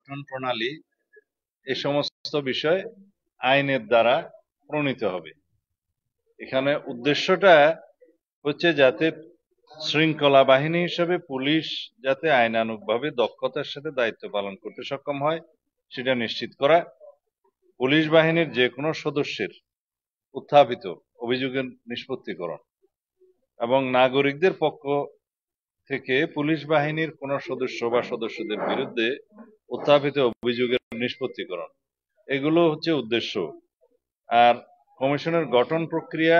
গঠন প্রণালী এই সমস্ত বিষয় আইনের দ্বারা প্রণীত হবে। এখানে উদ্দেশ্যটা হচ্ছে যাতে শৃঙ্খলা বাহিনী হিসেবে পুলিশ যাতে আইনানুগভাবে দক্ষতার সাথে দায়িত্ব পালন করতে সক্ষম হয় সেটা নিশ্চিত করা, পুলিশ বাহিনীর যে কোনো সদস্যের উত্থাপিত অভিযোগের নিষ্পত্তিকরণ এবং নাগরিকদের পক্ষ থেকে পুলিশ বাহিনীর কোন সদস্য বা সদস্যদের বিরুদ্ধে উত্থাপিত অভিযোগের নিষ্পত্তিকরণ, এগুলো হচ্ছে উদ্দেশ্য। আর কমিশনের গঠন প্রক্রিয়া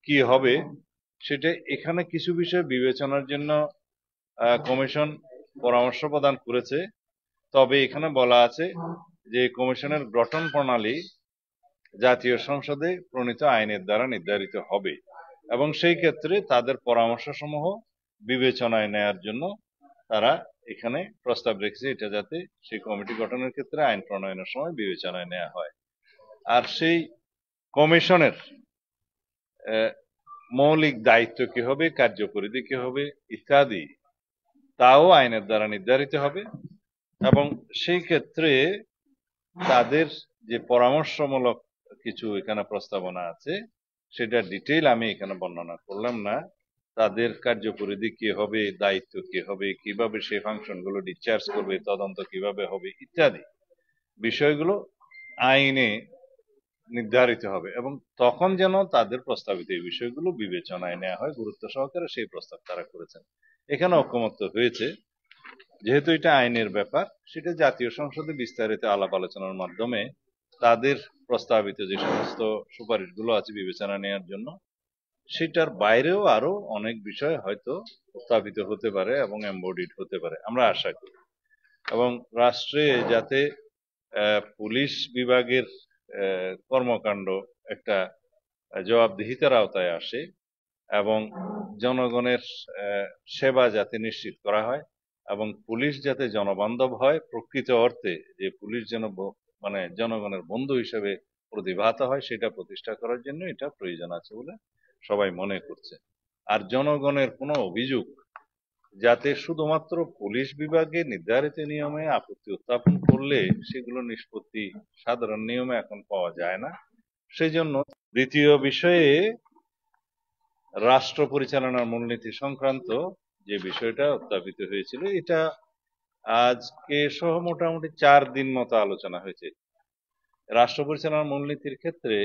কি হবে সেটা এখানে কিছু বিষয় বিবেচনার জন্য কমিশন পরামর্শ প্রদান করেছে। তবে এখানে বলা আছে যে কমিশনের গঠন প্রণালী জাতীয় সংসদে প্রণীত আইনের দ্বারা নির্ধারিত হবে এবং সেই ক্ষেত্রে তাদের পরামর্শ সমূহ বিবেচনায় নেয়ার জন্য তারা এখানে প্রস্তাব রেখেছে, এটা যাতে সেই কমিটি গঠনের ক্ষেত্রে আইন প্রণয়নের সময় বিবেচনায় নেওয়া হয়। আর সেই কমিশনের মৌলিক দায়িত্ব কি হবে, কার্যপরিধি কি হবে ইত্যাদি তাও আইনের দ্বারা নির্ধারিত হবে এবং সেই ক্ষেত্রে তাদের যে পরামর্শমূলক কিছু এখানে প্রস্তাবনা আছে সেটা ডিটেইল আমি এখানে বর্ণনা করলাম না। তাদের কার্যপরিধি কি হবে, দায়িত্ব কি হবে, কিভাবে সেই ফাংশন গুলো ডিসচার্জ করবে, তদন্ত কিভাবে হবে ইত্যাদি বিষয়গুলো আইনে নির্ধারিত হবে এবং তখন যেন তাদের প্রস্তাবিত এই বিষয়গুলো বিবেচনায় নেওয়া হয় গুরুত্ব সহকারে, সেই প্রস্তাব তারা করেছেন। এখানে ঐকমত্য হয়েছে, যেহেতু এটা আইনের ব্যাপার সেটা জাতীয় সংসদে বিস্তারিত আলাপ আলোচনার মাধ্যমে তাদের প্রস্তাবিত যে সমস্ত সুপারিশগুলো আছে বিবেচনা নেওয়ার জন্য সেটার বাইরেও আরো অনেক বিষয় হয়তো উত্থাপিত হতে পারে এবং এমবডিড হতে পারে আমরা আশা করি। এবং রাষ্ট্রে যাতে পুলিশ বিভাগের কর্মকাণ্ড একটা জবাবদিহিতার আওতায় আসে এবং জনগণের সেবা যাতে নিশ্চিত করা হয় এবং পুলিশ যাতে জনবান্ধব হয়, প্রকৃত অর্থে যে পুলিশ যেন মানে জনগণের বন্ধু হিসেবে প্রতিভাত হয়, সেটা প্রতিষ্ঠা করার জন্য এটা প্রয়োজন আছে বলে সবাই মনে করছে। আর জনগণের কোনো অভিযোগ যাতে শুধুমাত্র পুলিশ বিভাগে নির্ধারিত নিয়মে আপত্তি উত্থাপন করলে সেগুলো নিষ্পত্তি সাধারণ নিয়মে এখন পাওয়া যায় না। সেই জন্য দ্বিতীয় বিষয়ে রাষ্ট্র পরিচালনার মূলনীতি সংক্রান্ত যে বিষয়টা উত্থাপিত হয়েছিল এটা আজকে সহ মোটামুটি 4 দিন মতো আলোচনা হয়েছে। রাষ্ট্র পরিচালনার মূলনীতির ক্ষেত্রে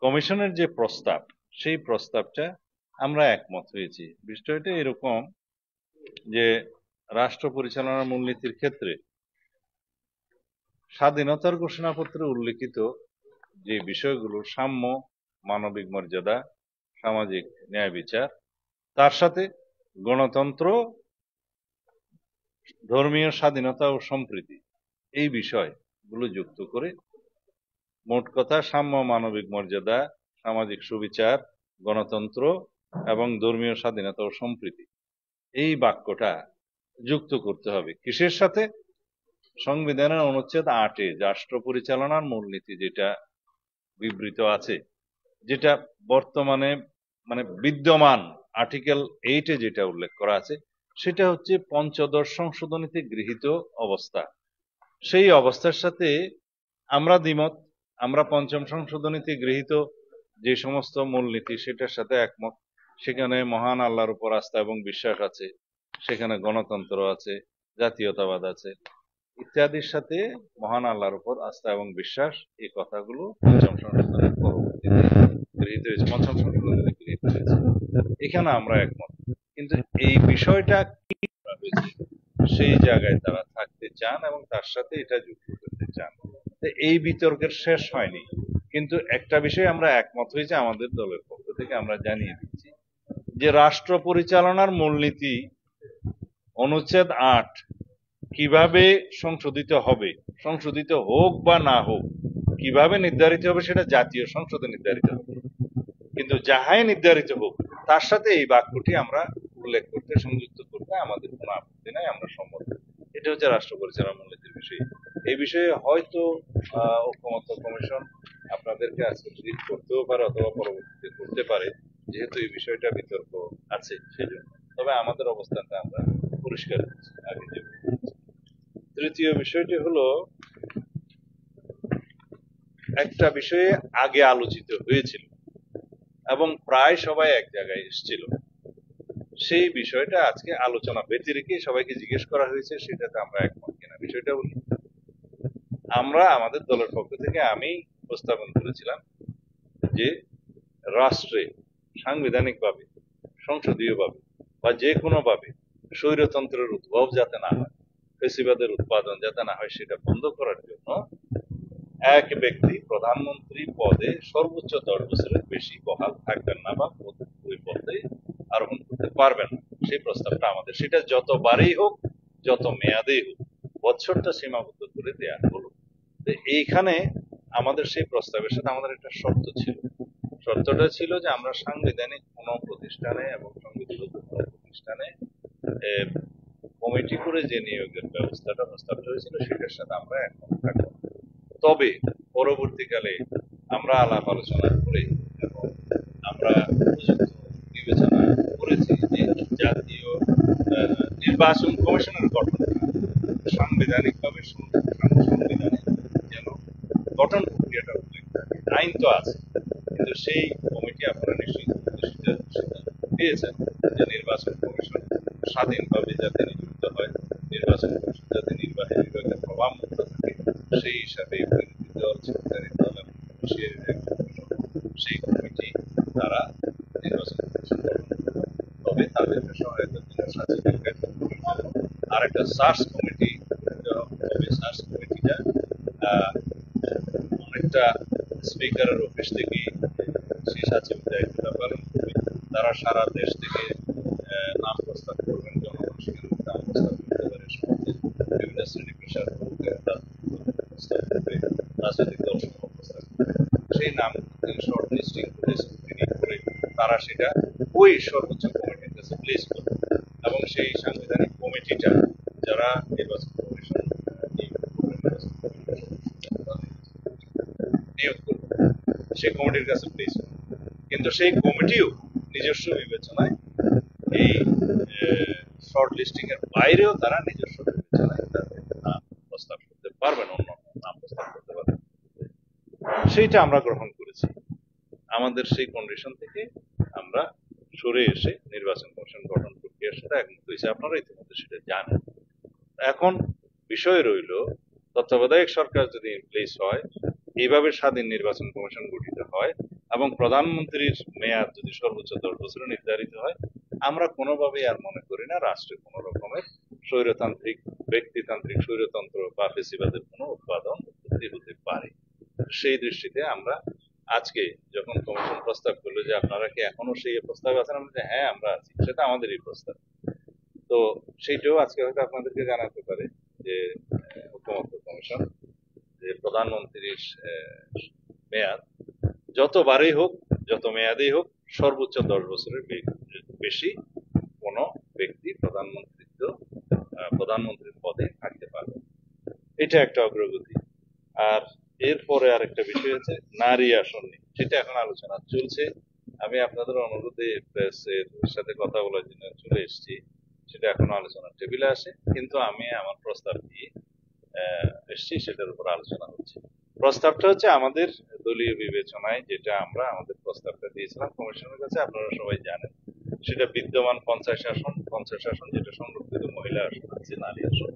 কমিশনের যে প্রস্তাব সেই প্রস্তাবটা আমরা একমত হয়েছি। বিষয়টা এরকম যে রাষ্ট্র পরিচালনার মূলনীতির ক্ষেত্রে স্বাধীনতার ঘোষণাপত্রে উল্লেখিত যে বিষয়গুলো সাম্য, মানবিক মর্যাদা, সামাজিক ন্যায় বিচার, তার সাথে গণতন্ত্র, ধর্মীয় স্বাধীনতা ও সম্প্রীতি এই বিষয়গুলো যুক্ত করে মোট কথা সাম্য, মানবিক মর্যাদা, সামাজিক সুবিচার, গণতন্ত্র এবং ধর্মীয় স্বাধীনতা ও সম্প্রীতি এই বাক্যটা যুক্ত করতে হবে কিসের সাথে? সংবিধানের অনুচ্ছেদ 8-এ রাষ্ট্র পরিচালনার মূলনীতি যেটা বিবৃত আছে, যেটা বর্তমানে মানে বিদ্যমান আর্টিকেল 8-এ যেটা উল্লেখ করা আছে সেটা হচ্ছে পঞ্চদশ সংশোধনীতে গৃহীত অবস্থা। সেই অবস্থার সাথে আমরা দ্বিমত, আমরা পঞ্চম সংশোধনীতে গৃহীত যে সমস্ত মূলনীতি সেটার সাথে একমত। সেখানে মহান আল্লাহর উপর আস্থা এবং বিশ্বাস আছে, সেখানে গণতন্ত্র আছে, জাতীয়তাবাদ আছে ইত্যাদির সাথে মহান আল্লাহর উপর আস্থা এবং বিশ্বাস এই কথাগুলো পঞ্চম সংশোধনের পরবর্তীতে গৃহীত হয়েছে, পঞ্চম সংশোধনীতে গৃহীত হয়েছে। এখানে আমরা একমত, কিন্তু এই বিষয়টা কি হয়েছে সেই জায়গায় তারা থাকতে চান এবং তার সাথে এটা যুক্ত করতে চান। এই বিতর্কের শেষ হয়নি, কিন্তু একটা বিষয় আমরা একমত হয়েছে আমাদের দলের পক্ষ থেকে আমরা জানিয়ে দিচ্ছি যে রাষ্ট্র পরিচালনার মূলনীতি অনুচ্ছেদ 8 কিভাবে সংশোধিত হবে, সংশোধিত হোক বা না হোক, কিভাবে নির্ধারিত হবে সেটা জাতীয় সংসদে নির্ধারিত হবে, কিন্তু যাহাই নির্ধারিত হোক তার সাথে এই বাক্যটি আমরা উল্লেখ করতে, সংযুক্ত করতে আমাদের কোনো আপত্তি নাই, আমরা সম্মত। এটা হচ্ছে রাষ্ট্র পরিচালনা মূলনীতির বিষয়। এই বিষয়ে হয়তো ঐকমত্য কমিশন আপনাদেরকে আজকে ব্রিফ করতেও পারে অথবা পরবর্তীতে করতে পারে, যেহেতু এই বিষয়টা বিতর্ক আছে সেজন্য। তবে আমাদের অবস্থানটা আমরা পরিষ্কার করছি আগে যে। তৃতীয় বিষয়টি হলো, একটা বিষয়ে আগে আলোচিত হয়েছিল এবং প্রায় সবাই এক জায়গায় এসেছিল, সেই বিষয়টা আজকে আলোচনা ব্যতি রেখে সবাইকে জিজ্ঞেস করা হয়েছে সেটাতে আমরা একমত কিনা। বিষয়টা হলো, আমরা আমাদের দলের পক্ষ থেকে আমি উপস্থাপন করেছিলাম যে রাষ্ট্রে সাংবিধানিকভাবে, সংসদীয়ভাবে বা যে কোনো ভাবে স্বৈরতন্ত্রের উদ্ভব যাতে না হয়, ফেসিবাদের উৎপাদন যাতে না হয়, সেটা বন্ধ করার জন্য এক ব্যক্তি প্রধানমন্ত্রী পদে সর্বোচ্চ 10 বছরের বেশি বহাল থাকবেন না বা ওই পদে আরোহণ করতে পারবেন না, সেই প্রস্তাবটা আমাদের। সেটা যতবারই হোক, যত মেয়াদেই হোক, বছরটা সীমাবদ্ধ করে দেয়া হলো। তো এইখানে আমাদের সেই প্রস্তাবের সাথে আমাদের একটা শর্ত ছিল। শর্তটা ছিল যে আমরা সাংবিধানিক কোনো প্রতিষ্ঠানে এবং সংবিধিবদ্ধ কোনো প্রতিষ্ঠানে কমিটি করে যে নিয়োগের প্রস্তাবটা হয়েছিল সেটার সাথে আমরা একমত থাকবো। তবে পরবর্তীকালে আমরা আলাপ আলোচনা করে এবং আমরা বিবেচনা করেছি যে জাতীয় নির্বাচন কমিশনের গঠন সাংবিধানিকভাবে সংবিধানে যেন গঠন প্রক্রিয়াটা উল্লেখ থাকে। আইন তো আছে, কিন্তু সেই কমিটি আপনারা নিশ্চয়ই পেয়েছেন যে নির্বাচন কমিশন স্বাধীনভাবে যাতে নিযুক্ত হয়, নির্বাচন কমিশন যাতে নির্বাহী বিভাগের প্রভাব মুক্ত থাকে, সেই হিসাবে বিরোধী দল, সেক্রেটারি দল এবং সেই কমিটি তারা নির্বাচন কমিশন গঠন করবে। তবে তাদেরকে সহায়তার জন্য সার্টিফিকেট আর একটা সার্চ কমিটি, তবে সার্চ কমিটিটা অনেকটা স্পিকারের অফিস থেকে সেই সচিব দায়িত্বটা পালন করবে। তারা সারা দেশ থেকে নাম প্রস্তাব করবেন, জনগণ সেখানে নাম প্রস্তাব করতে পারে, সমাজের বিভিন্ন শ্রেণী পেশার প্রস্তাব করবে, রাজনৈতিক দল সমূহ প্রস্তাব করবে। সেই নাম শর্ট লিস্টিং করে স্ক্রিনিং করে তারা সেটা ওই সর্বোচ্চ কমিটির কাছে প্লেস করবে এবং সেই সাংবিধানিক কমিটিটা যারা নির্বাচন কমিশন নিয়োগ করবে সেই কমিটির কাছে প্লেস করবে। কিন্তু সেই কমিটিও নিজস্ব বিবেচনায় এই শর্ট লিস্টিং এর বাইরেও তারা নিজস্ব বিবেচনায় তাদের নাম প্রস্তাব করতে পারবেন, অন্য নাম প্রস্তাব করতে পারবেন। সেইটা আমরা গ্রহণ করেছি। আমাদের সেই কন্ডিশন থেকে আমরা সরে এসে নির্বাচন কমিশন গঠন প্রক্রিয়ার সাথে একমত হয়েছে। আপনারা ইতিমধ্যে সেটা জানেন। এখন বিষয় রইল, তত্ত্বাবধায়ক সরকার যদি প্লেস হয়, এইভাবে স্বাধীন নির্বাচন কমিশন গঠিত হয় এবং প্রধানমন্ত্রীর মেয়াদ যদি সর্বোচ্চ 10 বছরে নির্ধারিত হয়, আমরা কোনোভাবেই আর মনে করি না রাষ্ট্রে কোনো রকমের স্বৈরতান্ত্রিক, ব্যক্তিতান্ত্রিক স্বৈরতন্ত্র বা ফেসিবাদের কোনো উৎপাদন হতে পারে। সেই দৃষ্টিতে আমরা আজকে যখন কমিশন প্রস্তাব করলো যে আপনারা কি এখনো সেই প্রস্তাবে আছেন, আমরা হ্যাঁ আমরা আছি, সেটা আমাদেরই প্রস্তাব। তো সেইটাও আজকে হয়তো আপনাদেরকে জানাতে পারে যে ঐকমত্য কমিশন, যে প্রধানমন্ত্রীর মেয়াদ যতবারই হোক, যত মেয়াদেই হোক, সর্বোচ্চ 10 বছরের বেশি কোন ব্যক্তি প্রধানমন্ত্রীর পদে থাকতে পারবে। এটা একটা অগ্রগতি। আর এরপরে আরেকটা বিষয় হচ্ছে নারী আসন নিয়ে, সেটা এখন আলোচনা চলছে। আমি আপনাদের অনুরোধে প্রেসের সাথে কথা বলার জন্য চলে এসেছি, সেটা এখনো আলোচনার টেবিলে আসে, কিন্তু আমি আমার প্রস্তাব দিয়ে এসেছি, সেটার উপর আলোচনা হচ্ছে। প্রস্তাবটা হচ্ছে আমাদের দলীয় বিবেচনায় যেটা আমরা আমাদের প্রস্তাবটা দিয়েছিলাম কমিশনের কাছে, আপনারা সবাই জানেন, সেটা বিদ্যমান 50 আসন যেটা সংরক্ষিত মহিলা আসন আছে, নারী আসন,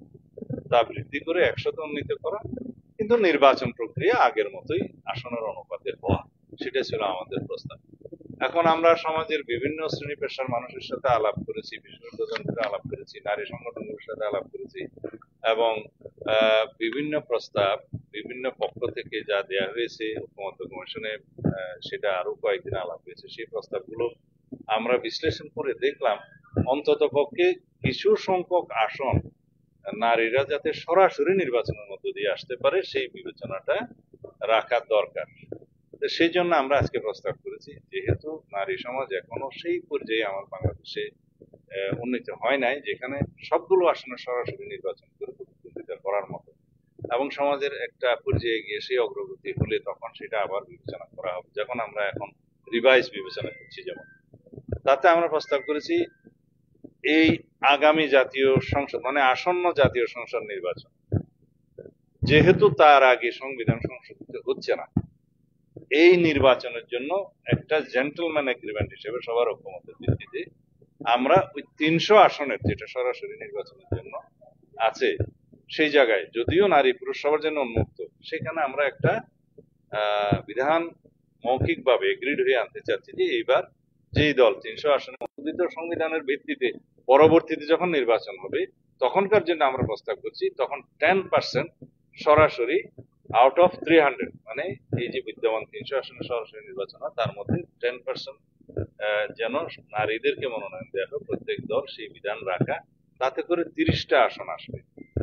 তা বৃদ্ধি করে 100তে উন্নীত করা, কিন্তু নির্বাচন প্রক্রিয়া আগের মতোই আসনের অনুপাতে হওয়া, সেটা ছিল আমাদের প্রস্তাব। এখন আমরা সমাজের বিভিন্ন শ্রেণী পেশার মানুষের সাথে আলাপ করেছি, বিশেষজ্ঞদের আলাপ করেছি, নারী সংগঠনগুলোর সাথে আলাপ করেছি এবং বিভিন্ন প্রস্তাব বিভিন্ন পক্ষ থেকে যা দেয়া হয়েছে ঐকমত্য কমিশনে, সেটা আরো কয়েকদিন আলাপ হয়েছে। সেই প্রস্তাবগুলো আমরা বিশ্লেষণ করে দেখলাম অন্তত পক্ষে কিছু সংখ্যক আসন নারীরা যাতে সরাসরি নির্বাচনের মধ্য দিয়ে আসতে পারে, সেই বিবেচনাটা রাখা দরকার। সেই জন্য আমরা আজকে প্রস্তাব করেছি, যেহেতু নারী সমাজ এখনো সেই পর্যায়ে আমার বাংলাদেশে উন্নীত হয় নাই যেখানে সবগুলো আসনে সরাসরি নির্বাচন করে প্রতিদ্বন্দ্বিতা করার মতো, এবং সমাজের একটা পর্যায়ে গিয়ে সেই অগ্রগতি হলে তখন সেটা আবার বিবেচনা করা হবে, যখন আমরা এখন রিভাইজ বিবেচনা করছি। যেমন তাতে আমরা প্রস্তাব করেছি এই আগামী জাতীয় সংসদ মানে আসন্ন জাতীয় সংসদ নির্বাচন, যেহেতু তার আগে সংবিধান সংশোধিত হচ্ছে না, এই নির্বাচনের জন্য একটা জেন্টলম্যান এগ্রিমেন্ট হিসেবে সবার ঐক্যমতের ভিত্তিতে আমরা ওই 300 আসনের যেটা সরাসরি নির্বাচনের জন্য আছে সেই জায়গায়, যদিও নারী পুরুষ সবার জন্য উন্মুক্ত, সেখানে আমরা একটা বিধান মৌখিকভাবে এগ্রিড হয়ে আনতে চাচ্ছি যে এইবার যেই দল 300 আসনে অনুমোদিত সংবিধানের ভিত্তিতে পরবর্তীতে যখন নির্বাচন হবে তখনকার জন্য আমরা প্রস্তাব করছি তখন 10% সরাসরি আউট অফ 300, মানে এই যে বিদ্যমান 300 আসনে সরাসরি নির্বাচন হয় তার মধ্যে 10% যেন নারীদেরকে মনোনয়ন দেওয়া হয় প্রত্যেক দল, সেই বিধান রাখা। তাতে করে 30টা আসন আসবে,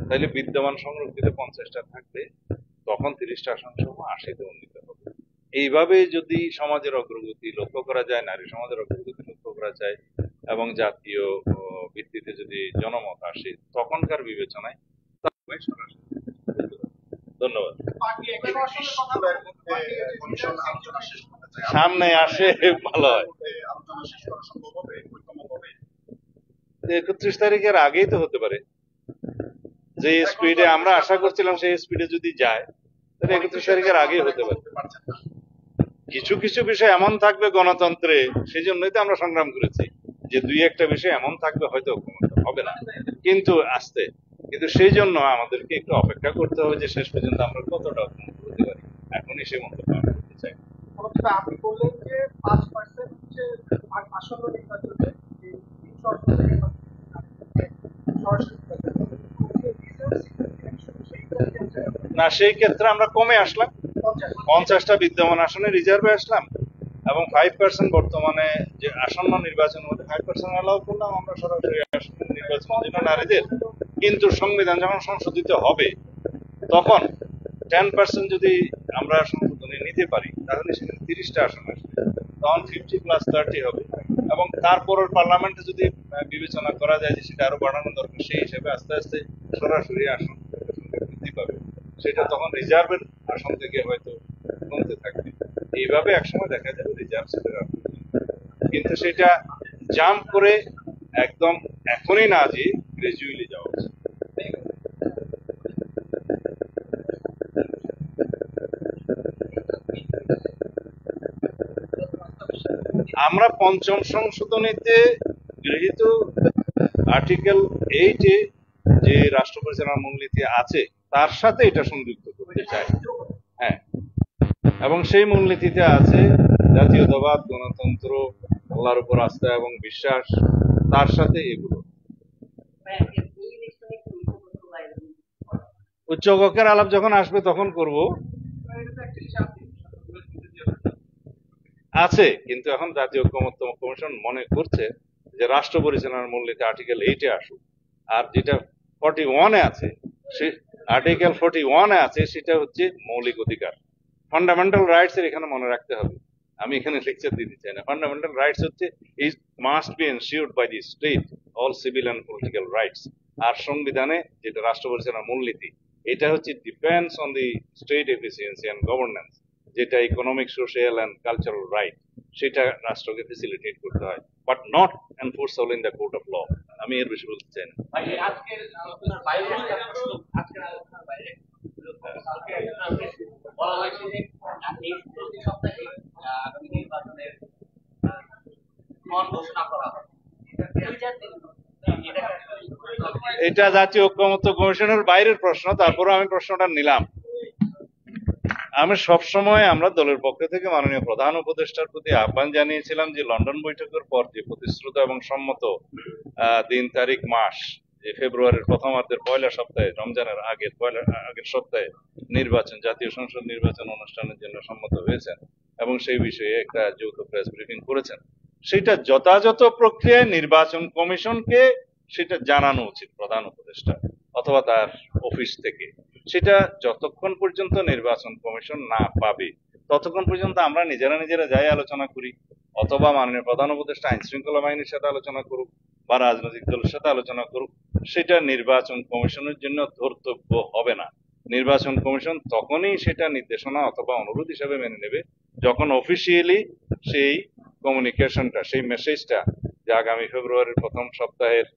তাইলে বিদ্যমান সংরক্ষিত 50টা থাকবে, তখন 30টা আসন সহ 80-তে উন্নীত হবে। এইভাবে যদি সমাজের অগ্রগতি লক্ষ্য করা যায়, নারী সমাজের অগ্রগতি লক্ষ্য করা যায় এবং জাতীয় ভিত্তিতে যদি জনমত আসে তখনকার বিবেচনায় সরাসরি। ধন্যবাদ। সামনে আসে ভালো হয়। 31 তারিখের আগেই তো হতে পারে, যে স্পিডে আমরা আশা করছিলাম সেই স্পিডে যদি যায় তাহলে 31 তারিখের আগেই হতে পারে। কিছু কিছু বিষয় এমন থাকবে গণতন্ত্রে, সেই জন্যই তো আমরা সংগ্রাম করেছি যে 2-1টা বিষয় এমন থাকবে হয়তো হবে না, কিন্তু আসতে, কিন্তু সেই জন্য আমাদেরকে একটু অপেক্ষা করতে হবে যে শেষ পর্যন্ত আমরা কতটা করতে পারি। এখনই সে মন্তব্য আমি করতে চাই। আপনি বললেন যে 5% হচ্ছে আসন্ন নির্বাচনে না, সেই ক্ষেত্রে আমরা কমে আসলাম, 50টা বিদ্যমান আসনে রিজার্ভে আসলাম এবং 5% বর্তমানে যে আসন্ন নির্বাচনের মধ্যে 5% অ্যালাউ করলাম আমরা সরাসরি আসন্ন নির্বাচনের জন্য নারীদের। কিন্তু সংবিধান যখন সংশোধিত হবে তখন 10% যদি আমরা সংশোধনে নিতে পারি তাহলে সেখানে 30টা আসন আসবে, তখন 50+30 হবে এবং তারপরের পার্লামেন্টে যদি বিবেচনা করা যায় যে সেটা আরো বাড়ানো দরকার, সেই হিসেবে আস্তে আস্তে সরাসরি আসন বৃদ্ধি পাবে, সেটা তখন রিজার্ভের আসন থেকে হয়তো কমতে থাকবে। এইভাবে একসময় দেখা যাবে রিজার্ভ সিটের আসন, কিন্তু সেটা জাম্প করে একদম এখনই না যে গ্রাজুয়ালি যাওয়া উচিত। আমরা পঞ্চম সংশোধনীতে গৃহীত আর্টিকেল 8-এ যে রাষ্ট্র পরিচালনার মূলনীতি আছে তার সাথে এটা সংযুক্ত করতে চাই। হ্যাঁ, এবং সেই মূলনীতিতে আছে জাতীয়তাবাদ, গণতন্ত্র, আল্লাহর উপর আস্থা এবং বিশ্বাস, তার সাথে এগুলো উচ্চকক্ষের আলাপ যখন আসবে তখন করব। আছে, কিন্তু এখন জাতীয় ঐক্যমত্য কমিশন মনে করছে যে রাষ্ট্র পরিচালনার মূলনীতি আর্টিকেল 8-এ আসুক, আর যেটা 41-এ আছে, সেই আর্টিকেল 41-এ আছে সেটা হচ্ছে মৌলিক অধিকার, ফান্ডামেন্টাল রাইটস এর এখানে মনে রাখতে হবে। আমি এখানে লেকচার দিতে চাই না। ফান্ডামেন্টাল রাইটস হচ্ছে is must be ensured by the state all civil and political rights. আর সংবিধানে যেটা রাষ্ট্র পরিচালনার মূলনীতি, এটা হচ্ছে depends on the state efficiency and governance, যেটা economic, social and cultural right, সেটা রাষ্ট্রকে ফেসিলিটেট করতে হয়, but not enforceable in the court of law. আমি এর বেশি বলতে চাই না। আজকের আলোচনার বাইরে বলা হয়েছে যে এই প্রতি সপ্তাহে আগামী নির্বাচনের ঘোষণা করা হবে। এটা জাতীয় ঐক্যমত্য কমিশনের বাইরের প্রশ্ন, তারপরে আমি প্রশ্নটা নিলাম। আমি সবসময় আমরা দলের পক্ষ থেকে মাননীয় প্রধান উপদেষ্টার প্রতি আহ্বান জানিয়েছিলাম যে লন্ডন বৈঠকের পর যে প্রতিশ্রুত এবং সম্মত দিন, তারিখ, মাস, যে ফেব্রুয়ারির প্রথমার্ধের পয়লা সপ্তাহে, রমজানের আগের সপ্তাহে নির্বাচন, জাতীয় সংসদ নির্বাচন অনুষ্ঠানের জন্য সম্মত হয়েছেন এবং সেই বিষয়ে একটা যৌথ প্রেস ব্রিফিং করেছেন। সেটা যথাযথ প্রক্রিয়ায় নির্বাচন কমিশনকে সেটা জানানো উচিত প্রধান উপদেষ্টা অথবা তার অফিস থেকে। সেটা যতক্ষণ পর্যন্ত নির্বাচন কমিশন না পাবে ততক্ষণ পর্যন্ত আমরা নিজেরা যাই আলোচনা করি, অথবা মাননীয় প্রধান উপদেষ্টা আইন শৃঙ্খলা বাহিনীর সাথে আলোচনা করুক বা রাজনৈতিক দলের সাথে আলোচনা করুক, সেটা নির্বাচন কমিশনের জন্য ধর্তব্য হবে না। নির্বাচন কমিশন তখনই সেটা নির্দেশনা অথবা অনুরোধ হিসাবে মেনে নেবে যখন অফিসিয়ালি সেই কমিউনিকেশনটা, সেই মেসেজটা যে আগামী ফেব্রুয়ারির প্রথম সপ্তাহের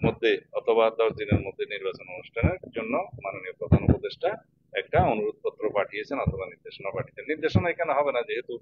মধ্যে অথবা 10 দিনের মধ্যে নির্বাচন অনুষ্ঠানের জন্য মাননীয় প্রধান উপদেষ্টা একটা অনুরোধ পত্র পাঠিয়েছেন অথবা নির্দেশনা পাঠিয়েছেন। নির্দেশনা এখানে হবে না, যেহেতু